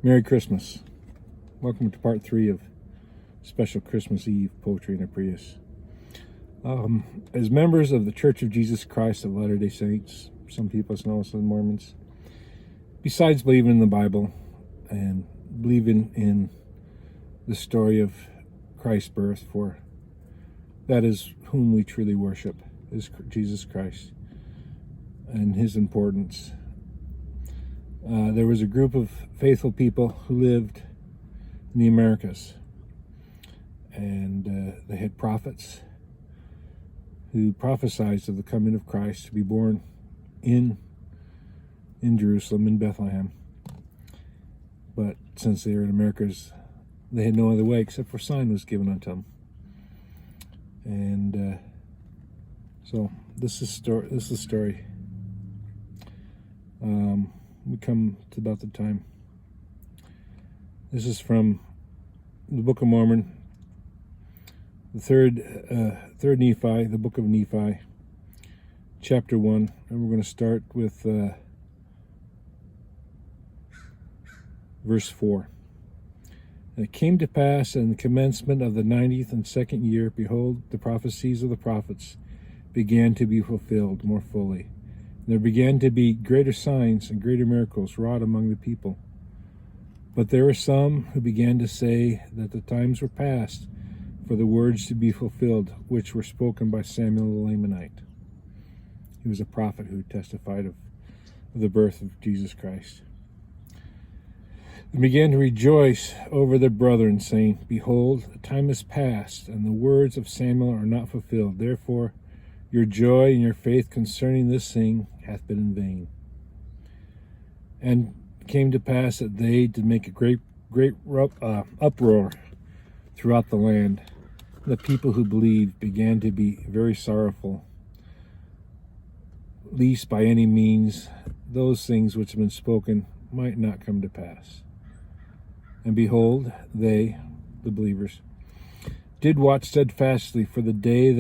Merry Christmas. Welcome to part 3 of Special Christmas Eve Poetry in a Prius. As members of the Church of Jesus Christ of Latter-day Saints, some people know us as Mormons, besides believing in the Bible and believing in the story of Christ's birth, for that is whom we truly worship, is Jesus Christ and his importance. There was a group of faithful people who lived in the Americas, and they had prophets who prophesied of the coming of Christ to be born in Jerusalem, in Bethlehem. But since they were in Americas, they had no other way except for a sign was given unto them. And so this is the story. We come to about the time. This is from the Book of Mormon, the third Nephi, the Book of Nephi, chapter 1, and we're going to start with verse 4. And it came to pass in the commencement of the 90th and second year, behold, the prophecies of the prophets began to be fulfilled more fully. There began to be greater signs and greater miracles wrought among the people. But there were some who began to say that the times were past for the words to be fulfilled, which were spoken by Samuel the Lamanite. He was a prophet who testified of the birth of Jesus Christ. They began to rejoice over their brethren, saying, Behold, the time is past, and the words of Samuel are not fulfilled. Therefore, your joy and your faith concerning this thing hath been in vain. And it came to pass that they did make a great uproar throughout the land. The people who believed began to be very sorrowful, lest by any means those things which have been spoken might not come to pass. And behold, they, the believers, did watch steadfastly for the day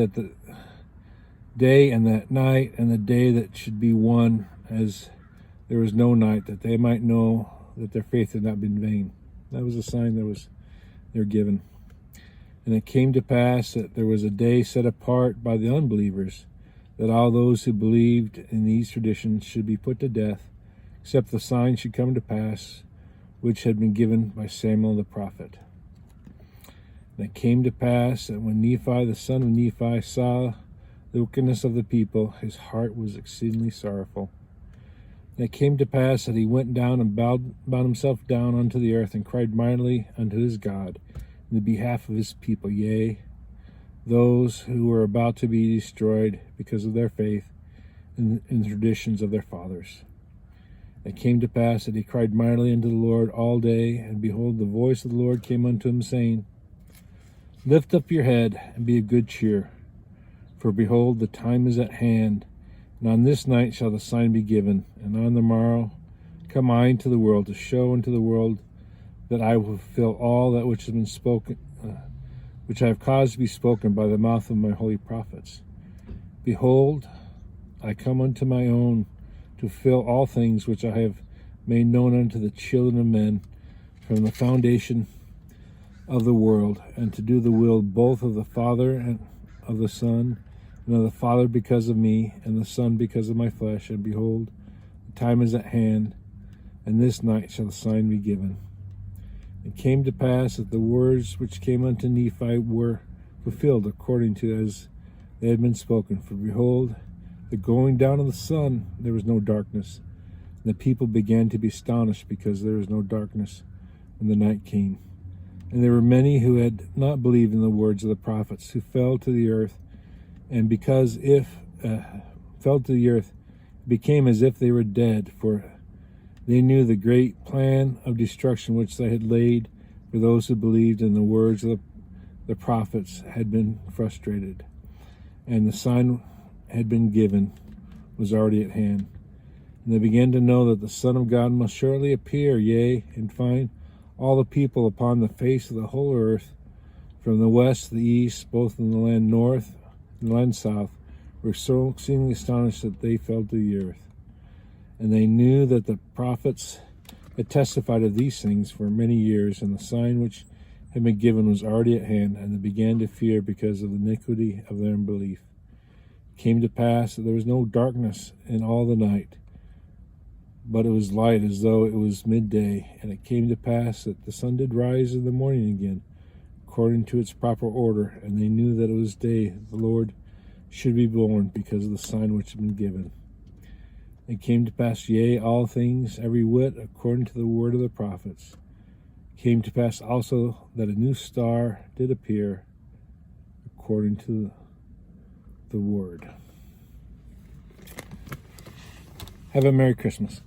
and that night, and the day that should be one, as there was no night, that they might know that their faith had not been vain. That was a sign they were given. And it came to pass that there was a day set apart by the unbelievers, that all those who believed in these traditions should be put to death, except the sign should come to pass, which had been given by Samuel the prophet. And it came to pass that when Nephi the son of Nephi saw the wickedness of the people, his heart was exceedingly sorrowful. And it came to pass that he went down and bowed himself down unto the earth, and cried mightily unto his God in the behalf of his people, yea, those who were about to be destroyed because of their faith in the traditions of their fathers. It came to pass that he cried mightily unto the Lord all day, and behold, the voice of the Lord came unto him, saying, Lift up your head, and be of good cheer. For behold, the time is at hand, and on this night shall the sign be given, and on the morrow come I into the world, to show unto the world that I will fulfill all that which has been spoken, which I have caused to be spoken by the mouth of my holy prophets. Behold, I come unto my own, to fulfill all things which I have made known unto the children of men from the foundation of the world, and to do the will both of the Father and of the Son, and of the Father because of me, and the Son because of my flesh. And behold, the time is at hand, and this night shall the sign be given. It came to pass that the words which came unto Nephi were fulfilled according to as they had been spoken. For behold, the going down of the sun, there was no darkness. And the people began to be astonished, because there was no darkness when the night came. And there were many who had not believed in the words of the prophets, who fell to the earth. And because fell to the earth, it became as if they were dead, for they knew the great plan of destruction which they had laid for those who believed in the words of the prophets had been frustrated. And the sign had been given, was already at hand. And they began to know that the Son of God must shortly appear, yea, and find all the people upon the face of the whole earth, from the west to the east, both in the land north and the land south, were so exceedingly astonished that they fell to the earth. And they knew that the prophets had testified of these things for many years, and the sign which had been given was already at hand, and they began to fear because of the iniquity of their unbelief. It came to pass that there was no darkness in all the night, but it was light as though it was midday. And it came to pass that the sun did rise in the morning again, according to its proper order, and they knew that it was day that the Lord should be born, because of the sign which had been given. It came to pass, yea, all things, every whit, according to the word of the prophets. It came to pass also that a new star did appear, according to the word. Have a Merry Christmas.